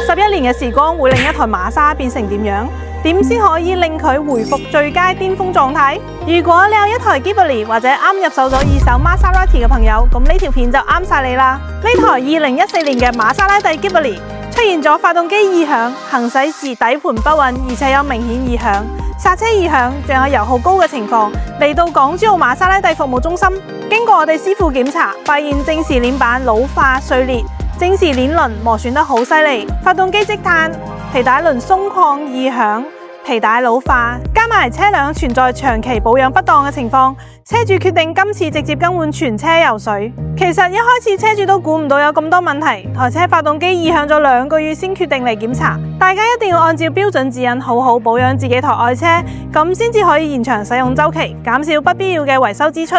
11年嘅時光會令一台瑪莎變成點樣？點先可以令佢回復最佳巔峰狀態？如果你有一台 Ghibli 或者啱入手咗二手 Maserati 嘅朋友，咁呢條片就啱晒你啦！呢台2014年嘅瑪莎拉蒂 Ghibli 出現咗發動機異響、行駛時底盤不穩，而且有明顯異響、剎車異響，仲有油耗高嘅情況。嚟到港珠澳瑪莎拉蒂服務中心，經過我哋師傅檢查，發現正時鏈板老化碎裂，正時鏈輪磨損得好犀利，發動機積碳、皮帶輪鬆曠異響、皮帶老化，加埋車輛存在長期保養不當嘅情況，車主決定今次直接更換全車油水。其實一開始車主都估唔到有咁多問題，台車發動機異響咗2個月先決定嚟檢查。大家一定要按照標準指引好好保養自己台愛車，咁先至可以延長使用週期，減少不必要嘅維修支出。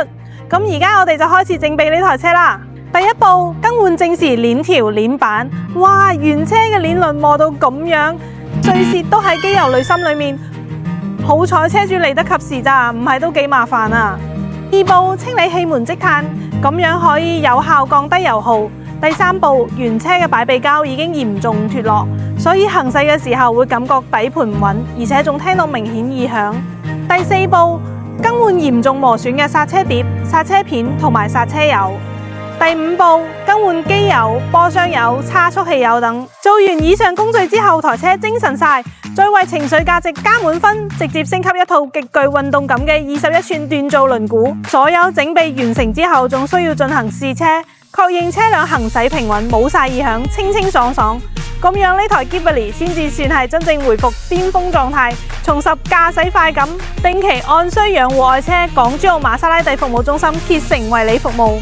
咁而家我哋就開始整備呢台車啦。第一步，更換正時鏈條鏈板。哇，原車嘅鏈輪磨到咁樣，最蝕都喺機油濾芯裏面。好彩車主嚟得及時咋，唔係都幾麻煩啊。2步，清理氣門積碳，咁樣可以有效降低油耗。第3步，原車嘅擺臂膠已經嚴重脫落，所以行駛嘅時候會感覺底盤唔穩，而且仲聽到明顯異響。第4步，更換嚴重磨損嘅剎車碟、剎車片同埋剎車油。第5步，更換機油、波箱油、差速器油等。做完以上工序之後，台車精神晒，再為情緒價值加滿分，直接升級一套極具運動感嘅21寸鍛造輪毂。所有整備完成之後，仲需要進行試車，確認車輛行駛平穩，冇晒異響，清清爽爽。咁樣呢台 Ghibli 先至算係真正回復巔峰狀態，重拾駕駛快感。定期按需養護愛車，港珠澳瑪莎拉蒂服務中心竭誠為你服務。